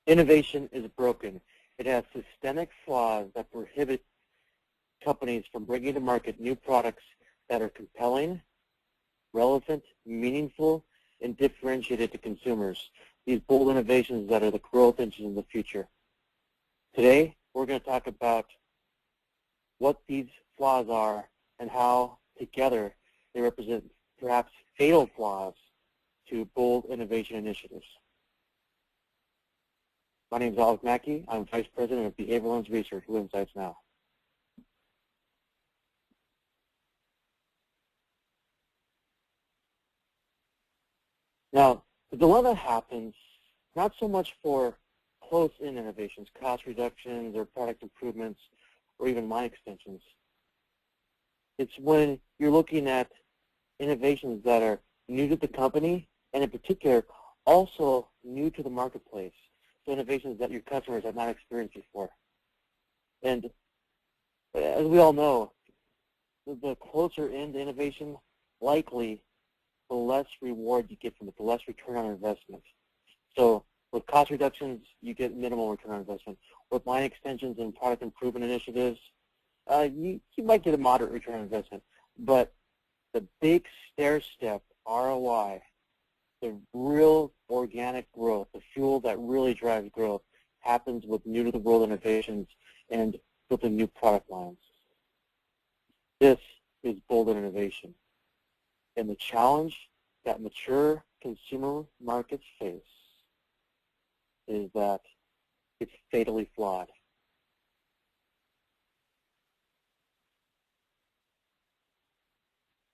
Innovation is broken. It has systemic flaws that prohibit companies from bringing to market new products that are compelling, relevant, meaningful, and differentiated to consumers. These bold innovations that are the growth engines of the future. Today, we're going to talk about what these flaws are and how, together, they represent perhaps fatal flaws to bold innovation initiatives. My name is Alex Mackey. I'm Vice President of BehaviorLens Research with Insights Now. Now, the dilemma happens not so much for close-in innovations, cost reductions or product improvements or even line extensions. It's when you're looking at innovations that are new to the company and in particular also new to the marketplace. So innovations that your customers have not experienced before. And as we all know, the closer in the innovation, likely the less reward you get from it, the less return on investment. So with cost reductions, you get minimal return on investment. With line extensions and product improvement initiatives, you might get a moderate return on investment. But the big stair-step ROI, the real organic growth, the fuel that really drives growth, happens with new-to-the-world innovations and building new product lines. This is bold innovation. And the challenge that mature consumer markets face is that it's fatally flawed.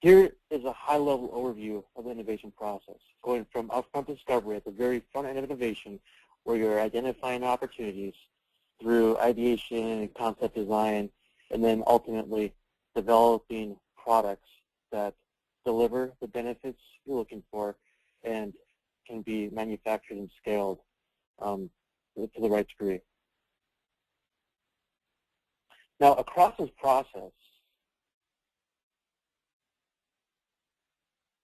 Here is a high-level overview of the innovation process, going from upfront discovery at the very front end of innovation, where you're identifying opportunities through ideation and concept design, and then ultimately developing products that deliver the benefits you're looking for and can be manufactured and scaled to the right degree. Now, across this process,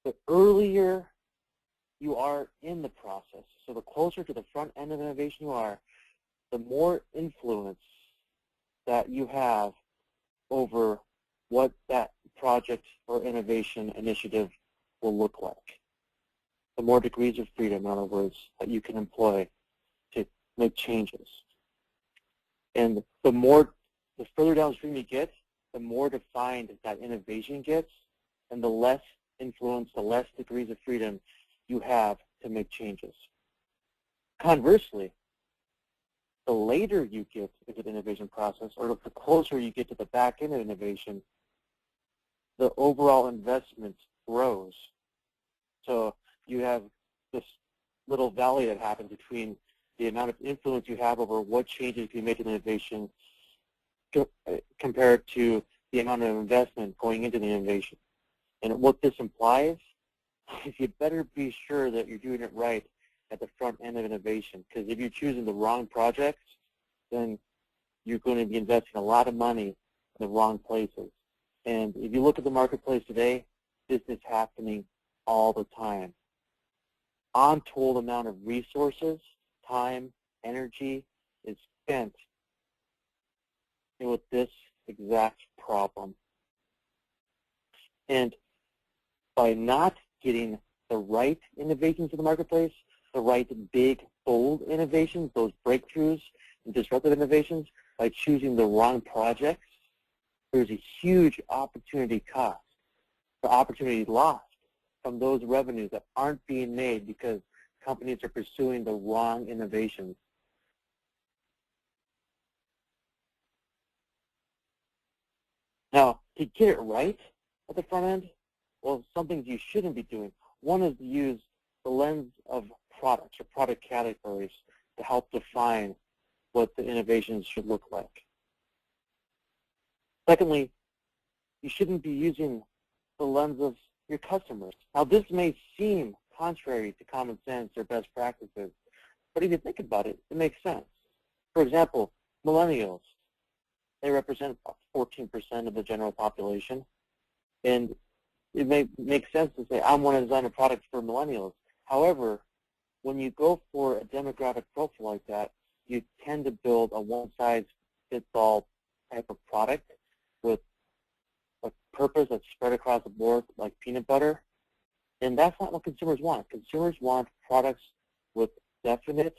the earlier you are in the process, so the closer to the front end of innovation you are, the more influence that you have over what that project or innovation initiative will look like. The more degrees of freedom, in other words, that you can employ to make changes. And the further downstream you get, the more defined that innovation gets, and the less influence, the less degrees of freedom you have to make changes. Conversely, the later you get into the innovation process, or the closer you get to the back end of innovation, the overall investment grows. So you have this little valley that happens between the amount of influence you have over what changes you make in innovation compared to the amount of investment going into the innovation. And what this implies is you better be sure that you're doing it right at the front end of innovation, because if you're choosing the wrong projects, then you're going to be investing a lot of money in the wrong places. And if you look at the marketplace today, this is happening all the time. Untold amount of resources, time, energy is spent with this exact problem. And by not getting the right innovations in the marketplace, the right big, bold innovations, those breakthroughs and disruptive innovations, by choosing the wrong projects, there's a huge opportunity cost, the opportunity lost from those revenues that aren't being made because companies are pursuing the wrong innovations. Now, to get it right at the front end, well, some things you shouldn't be doing. One is to use the lens of products or product categories to help define what the innovations should look like. Secondly, you shouldn't be using the lens of your customers. Now, this may seem contrary to common sense or best practices, but if you think about it, it makes sense. For example, millennials, they represent 14% of the general population, and it may make sense to say, I want to design a product for millennials. However, when you go for a demographic profile like that, you tend to build a one-size-fits-all type of product with a purpose that's spread across the board like peanut butter, and that's not what consumers want. Consumers want products with definite,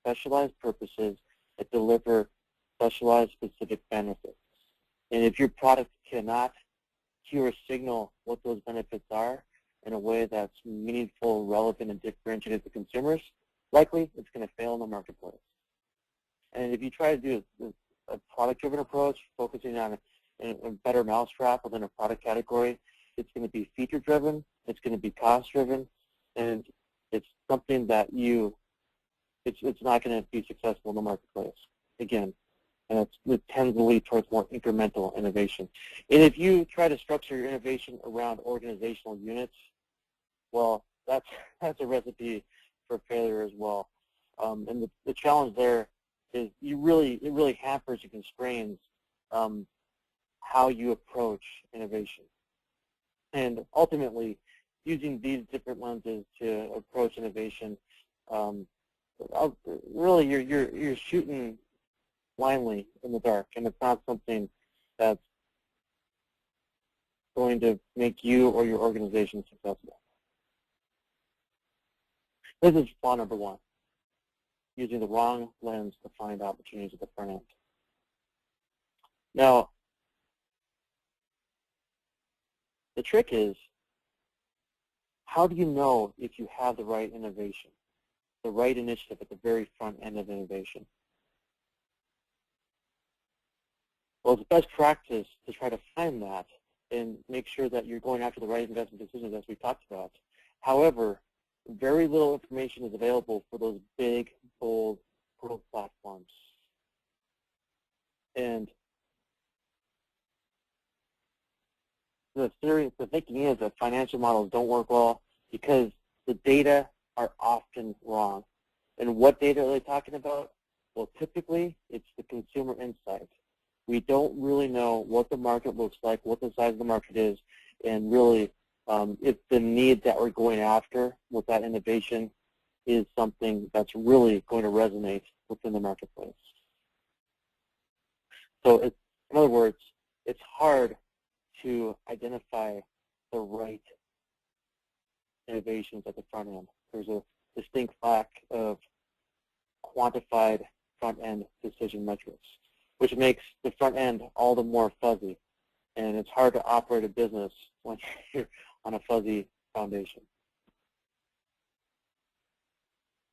specialized purposes that deliver specialized, specific benefits. And if your product cannot hear or signal what those benefits are in a way that's meaningful, relevant, and differentiated to consumers, likely it's going to fail in the marketplace. And if you try to do a product-driven approach, focusing on a better mousetrap within a product category, it's going to be feature-driven, it's going to be cost-driven, and it's something that it's not going to be successful in the marketplace. Again, and it tends to lead towards more incremental innovation. And if you try to structure your innovation around organizational units, well, that's a recipe for failure as well. And the challenge there is it really hampers and constrains how you approach innovation. And ultimately, using these different lenses to approach innovation, really you're shooting blindly in the dark, and it's not something that's going to make you or your organization successful. This is flaw number one, using the wrong lens to find opportunities at the front end. Now, the trick is, how do you know if you have the right innovation, the right initiative at the very front end of innovation? Well, it's best practice to try to find that and make sure that you're going after the right investment decisions, as we talked about. However, very little information is available for those big, bold growth platforms. And the thinking is that financial models don't work well because the data are often wrong. And what data are they talking about? Well, typically, it's the consumer insight. We don't really know what the market looks like, what the size of the market is, and really if the need that we're going after with that innovation is something that's really going to resonate within the marketplace. So in other words, it's hard to identify the right innovations at the front end. There's a distinct lack of quantified front-end decision metrics, which makes the front end all the more fuzzy. And it's hard to operate a business when you're on a fuzzy foundation.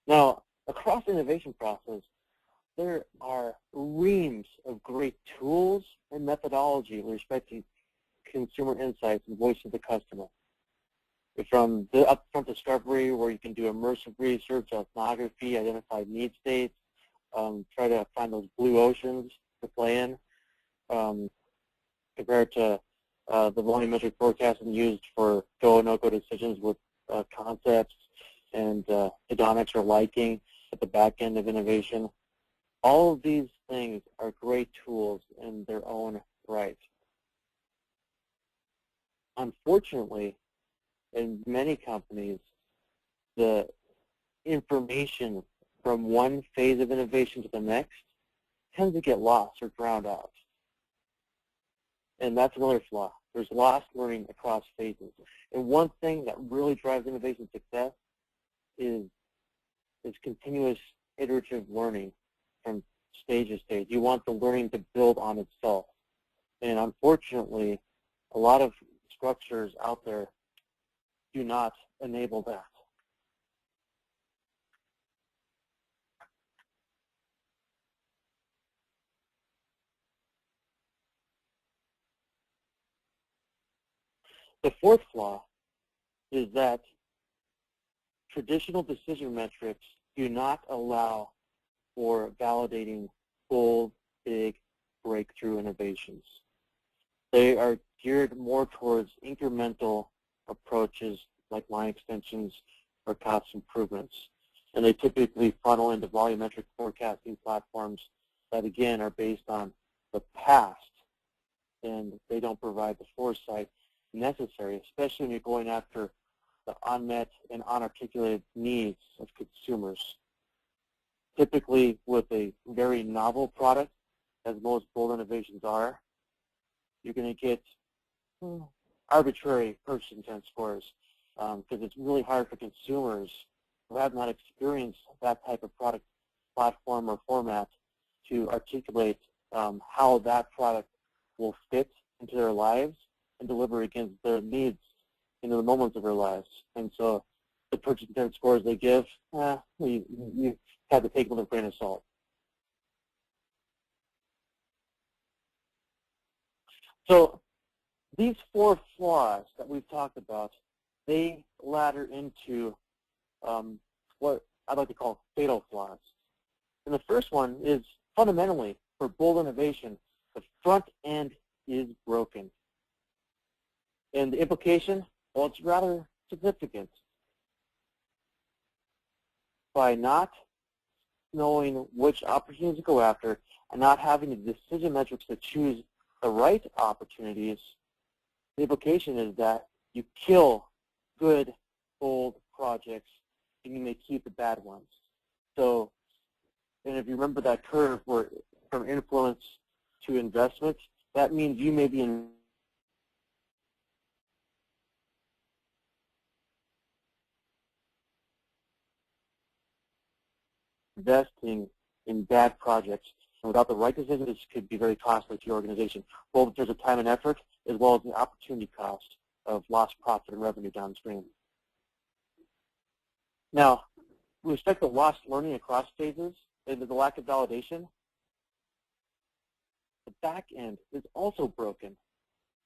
Now, across the innovation process, there are reams of great tools and methodology with respect to consumer insights and voice of the customer. From the upfront discovery, where you can do immersive research, ethnography, identify need states, try to find those blue oceans to play in, compared to the volumetric forecasting used for go or no-go decisions with concepts and hedonics or liking at the back end of innovation. All of these things are great tools in their own right. Unfortunately, in many companies, the information from one phase of innovation to the next tends to get lost or drowned out. And that's another flaw. There's lost learning across phases. And one thing that really drives innovation success is continuous iterative learning from stage to stage. You want the learning to build on itself. And unfortunately, a lot of structures out there do not enable that. The fourth flaw is that traditional decision metrics do not allow for validating bold, big, breakthrough innovations. They are geared more towards incremental approaches like line extensions or cost improvements. And they typically funnel into volumetric forecasting platforms that, again, are based on the past, and they don't provide the foresight necessary, especially when you're going after the unmet and unarticulated needs of consumers. typically with a very novel product, as most bold innovations are, you're going to get arbitrary purchase intent scores because it's really hard for consumers who have not experienced that type of product platform or format to articulate how that product will fit into their lives and deliver against their needs in the moments of their lives. And so the purchase intent scores they give, you have to take them with a grain of salt. So these 4 flaws that we've talked about, they ladder into what I'd like to call fatal flaws. And the first one is fundamentally, for bold innovation, the front end is broken. And the implication, well, it's rather significant. By not knowing which opportunities to go after and not having the decision metrics to choose the right opportunities, the implication is that you kill good, bold projects and you may keep the bad ones. So, and if you remember that curve where from influence to investment, that means you may be investing in bad projects. And without the right decisions, this could be very costly to your organization, both in terms of time and effort, as well as the opportunity cost of lost profit and revenue downstream. Now, with respect to lost learning across phases and the lack of validation, the back end is also broken.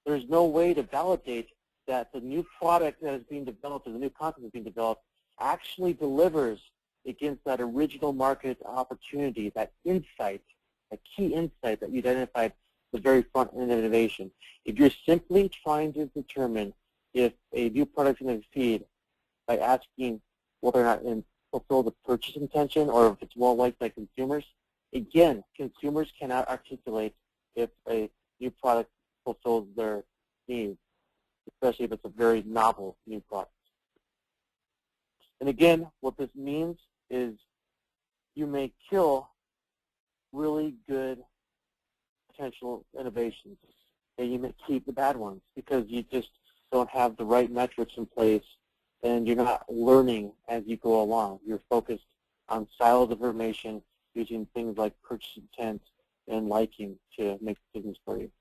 There's no way to validate that the new product that is being developed or the new content that's being developed actually delivers against that original market opportunity, that insight, that key insight that you identified at the very front end of innovation. If you're simply trying to determine if a new product is going to succeed by asking whether or not it fulfill the purchase intention or if it's well liked by consumers, again, consumers cannot articulate if a new product fulfills their needs, especially if it's a very novel new product. And again, what this means is you may kill really good potential innovations, and you may keep the bad ones because you just don't have the right metrics in place and you're not learning as you go along. You're focused on silos of information using things like purchase intent and liking to make decisions for you.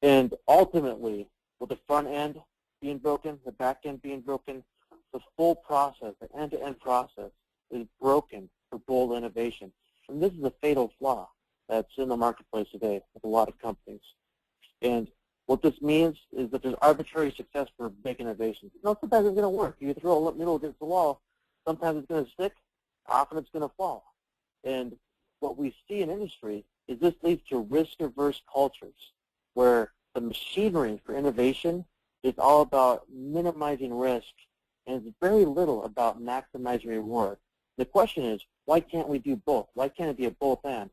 And ultimately, with the front end being broken, the back end being broken, the full process, the end-to-end process is broken for bold innovation. And this is a fatal flaw that's in the marketplace today with a lot of companies. And what this means is that there's arbitrary success for big innovations. You know, sometimes it's going to work. You throw a needle against the wall, sometimes it's going to stick, often it's going to fall. And what we see in industry is this leads to risk-averse cultures where the machinery for innovation is all about minimizing risk and it's very little about maximizing reward. The question is, why can't we do both? Why can't it be a both and?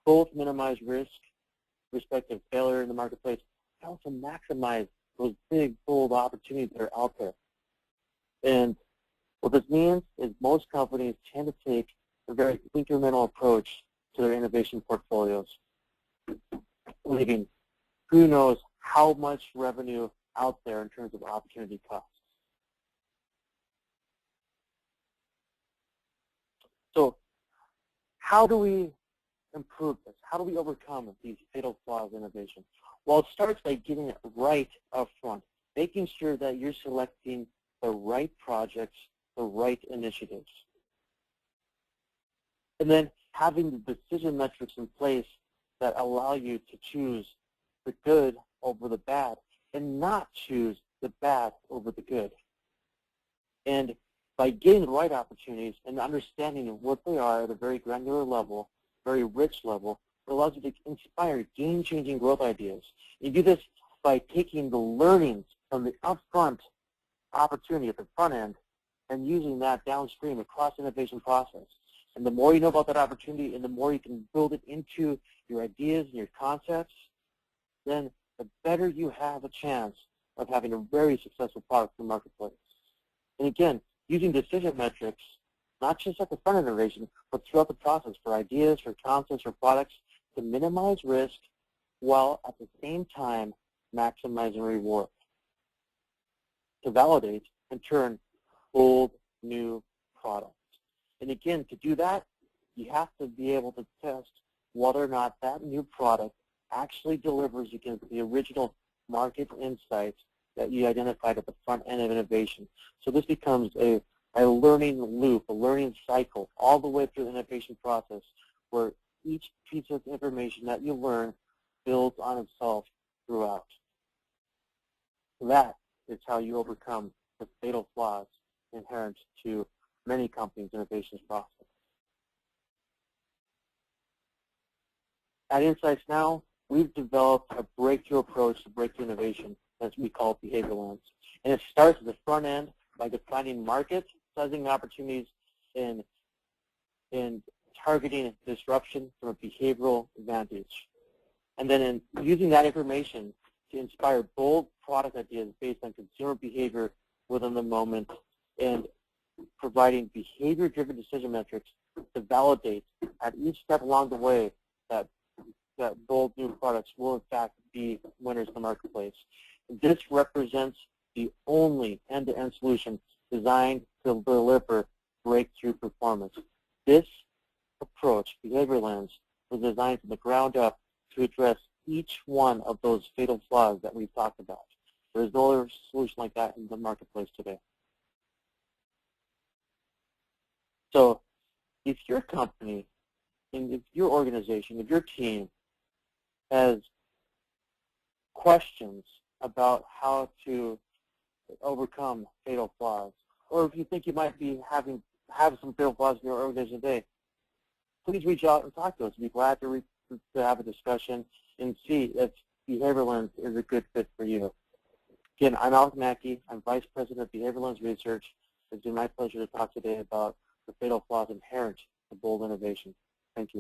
Both minimize risk, respective failure in the marketplace, and also maximize those big, bold opportunities that are out there. And what this means is most companies tend to take a very incremental approach to their innovation portfolios, leaving who knows how much revenue out there in terms of opportunity costs. So how do we improve this? How do we overcome these fatal flaws in innovation? Well, it starts by getting it right up front, making sure that you're selecting the right projects, the right initiatives. And then having the decision metrics in place that allow you to choose the good over the bad and not choose the bad over the good. And by getting the right opportunities and understanding what they are at a very granular level, very rich level, it allows you to inspire game-changing growth ideas. You do this by taking the learnings from the upfront opportunity at the front end and using that downstream across the innovation process. And the more you know about that opportunity and the more you can build it into your ideas and your concepts, then the better you have a chance of having a very successful product in the marketplace. And again, using decision metrics not just at the front of innovation, but throughout the process for ideas, for concepts, for products, to minimize risk while at the same time maximizing reward. To validate and turn bold new products. And again, to do that, you have to be able to test whether or not that new product actually delivers against the original market insights that you identified at the front end of innovation. So this becomes a learning loop, a learning cycle, all the way through the innovation process, where each piece of information that you learn builds on itself throughout. That is how you overcome the fatal flaws inherent to many companies' innovations process. At Insights Now, we've developed a breakthrough approach to breakthrough innovation, as we call it BehaviorLens. And it starts at the front end by defining market, sizing opportunities, and targeting disruption from a behavioral advantage. And then in using that information to inspire bold product ideas based on consumer behavior within the moment, and providing behavior-driven decision metrics to validate at each step along the way that bold new products will in fact be winners in the marketplace. This represents the only end-to-end solution designed to deliver breakthrough performance. This approach, BehaviorLens, was designed from the ground up to address each one of those fatal flaws that we've talked about. There's no other solution like that in the marketplace today. So if your company, and if your organization, if your team has questions about how to overcome fatal flaws, or if you think you might be have some fatal flaws in your organization today, please reach out and talk to us. We'd be glad to have a discussion and see if BehaviorLens is a good fit for you. Again, I'm Alex Mackey. I'm Vice President of BehaviorLens Research. It's been my pleasure to talk today about the fatal flaws inherent to bold innovation. Thank you.